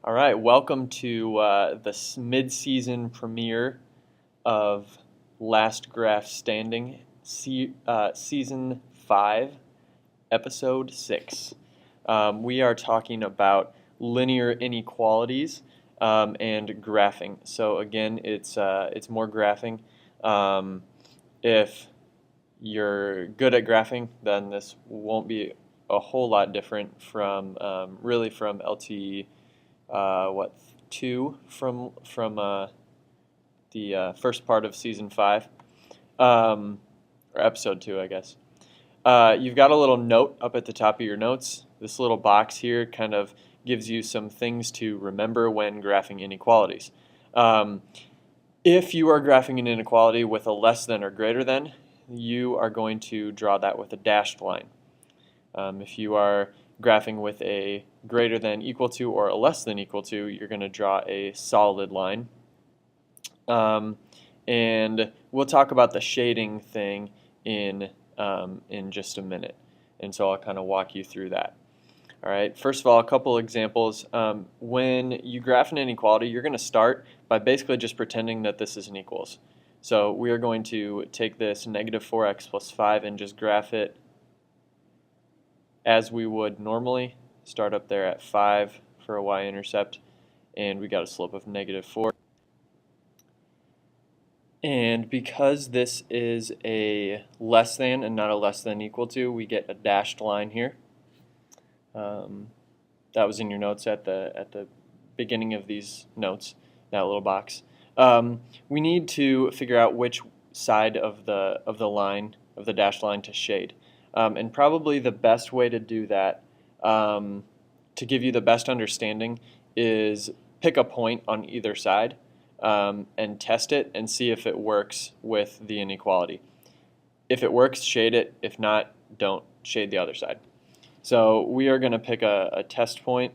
All right, welcome to the mid-season premiere of Last Graph Standing, Season 5, Episode 6. We are talking about linear inequalities and graphing. So again, it's more graphing. If you're good at graphing, then this won't be a whole lot different from really from LT what 2 from the first part of season 5, or episode 2, I guess. You've got a little note up at the top of your notes. This little box here kind of gives you some things to remember when graphing inequalities. If you are graphing an inequality with a less than or greater than, you are going to draw that with a dashed line. If you are graphing with a greater than equal to or a less than equal to, you're going to draw a solid line. And we'll talk about the shading thing in just a minute. And so I'll kind of walk you through that. All right, first of all, a couple examples. When you graph an inequality, you're going to start by basically just pretending that this is an equals. So we are going to take this negative 4x plus 5 and just graph it as we would normally. Start up there at 5 for a y-intercept, and we got a slope of negative 4. And because this is a less than and not a less than equal to, we get a dashed line here. That was in your notes at the beginning of these notes, that little box. We need to figure out which side of the line, of the dashed line, to shade. And probably the best way to do that, to give you the best understanding, is pick a point on either side and test it and see if it works with the inequality. If it works, shade it. If not, don't shade the other side. So we are going to pick a test point,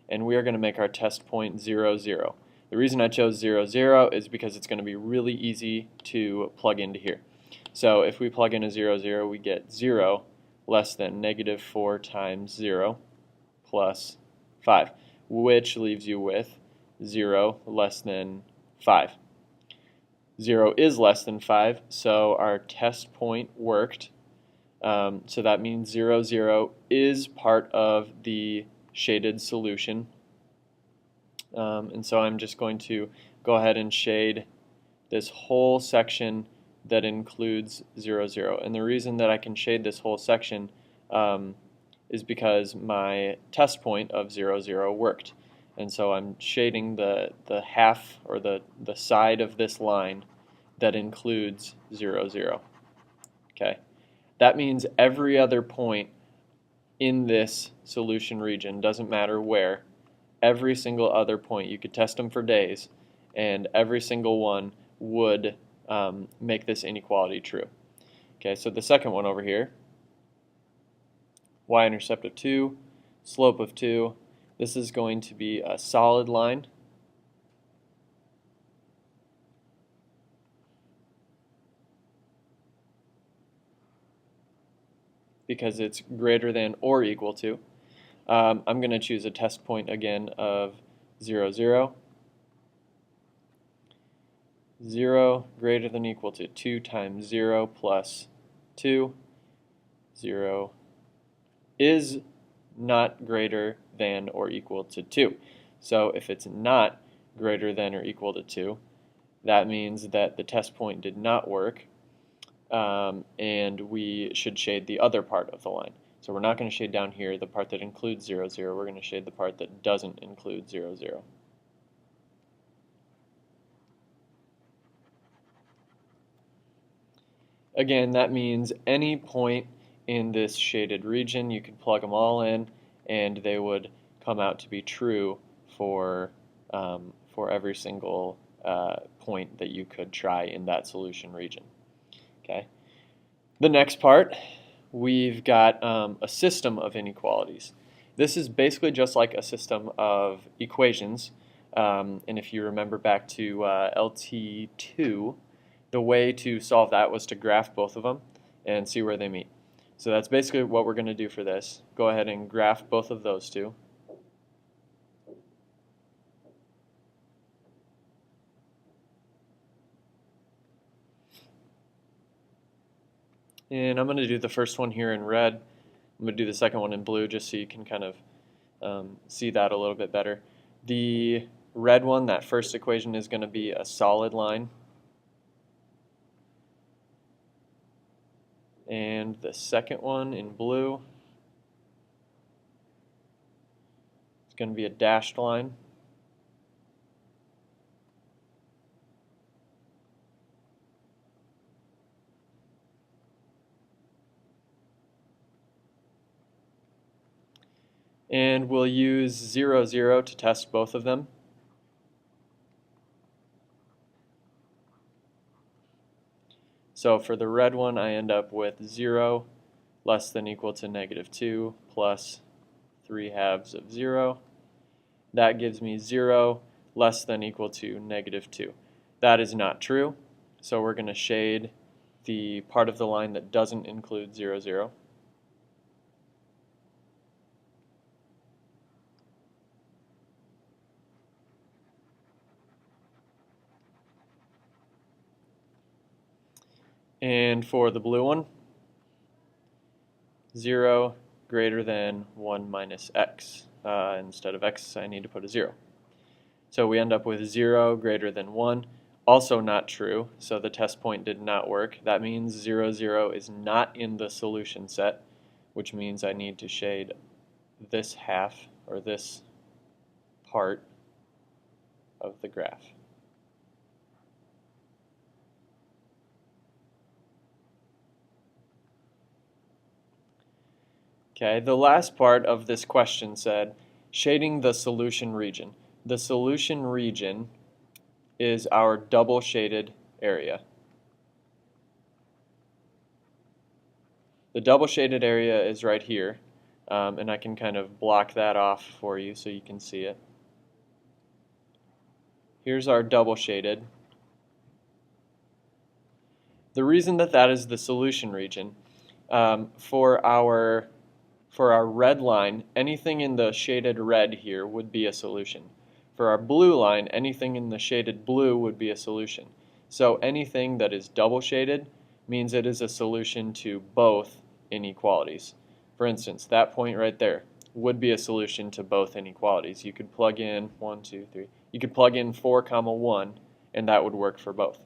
and we are going to make our test point 0, 0. The reason I chose 0, 0 is because it's going to be really easy to plug into here. So if we plug in a 0, 0, we get 0 less than negative 4 times 0 plus 5, which leaves you with 0 less than 5. 0 is less than 5, so our test point worked. So that means 0, 0 is part of the shaded solution. And so I'm just going to go ahead and shade this whole section that includes 0, 0. And the reason that I can shade this whole section is because my test point of 0, 0 worked. And so I'm shading the half, or the side of this line that includes 0, 0. Okay. That means every other point in this solution region, doesn't matter where, every single other point, you could test them for days, and every single one would make this inequality true. Okay, so the second one over here, y-intercept of 2, slope of 2, this is going to be a solid line. Because it's greater than or equal to. I'm going to choose a test point again of 0, 0. 0 greater than or equal to 2 times 0 plus 2. 0 is not greater than or equal to 2. So if it's not greater than or equal to 2, that means that the test point did not work. And we should shade the other part of the line. So we're not going to shade down here the part that includes 0, 0. We're going to shade the part that doesn't include 0, 0. Again, that means any point in this shaded region, you can plug them all in, and they would come out to be true for every single point that you could try in that solution region. Okay. The next part, we've got a system of inequalities. This is basically just like a system of equations. And if you remember back to LT2, the way to solve that was to graph both of them and see where they meet. So that's basically what we're going to do for this. Go ahead and graph both of those two. And I'm going to do the first one here in red. I'm going to do the second one in blue just so you can kind of see that a little bit better. The red one, that first equation, is going to be a solid line. And the second one in blue is going to be a dashed line. And we'll use 0, 0 to test both of them. So for the red one, I end up with 0 less than equal to -2 plus 3/2 of 0. That gives me 0 less than equal to -2. That is not true, so we're going to shade the part of the line that doesn't include 0, 0. And for the blue one, 0 greater than 1 minus x. Instead of x, I need to put a 0. So we end up with 0 greater than 1. Also not true, so the test point did not work. That means 0, 0 is not in the solution set, which means I need to shade this half, or this part of the graph. Okay, the last part of this question said, shading the solution region. The solution region is our double shaded area. The double shaded area is right here, and I can kind of block that off for you so you can see it. Here's our double shaded. The reason that that is the solution region, for our red line, anything in the shaded red here would be a solution. For our blue line, anything in the shaded blue would be a solution. So anything that is double shaded means it is a solution to both inequalities. For instance, that point right there would be a solution to both inequalities. You could plug in 1, 2, 3. You could plug in 4, 1, and that would work for both.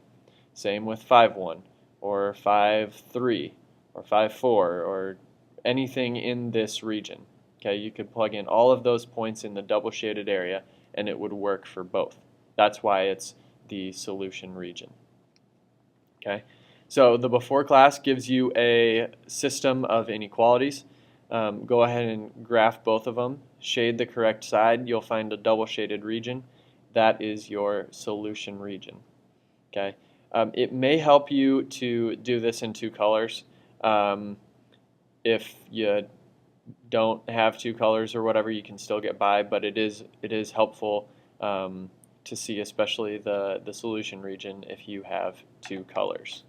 Same with 5, 1, or 5, 3, or 5, 4, or anything in this region. Okay, you could plug in all of those points in the double shaded area and it would work for both. That's why it's the solution region. Okay, so the before class gives you a system of inequalities. Go ahead and graph both of them. Shade the correct side. You'll find a double shaded region. That is your solution region. Okay, it may help you to do this in 2 colors. If you don't have 2 colors or whatever, you can still get by, but it is helpful to see, especially the solution region, if you have 2 colors.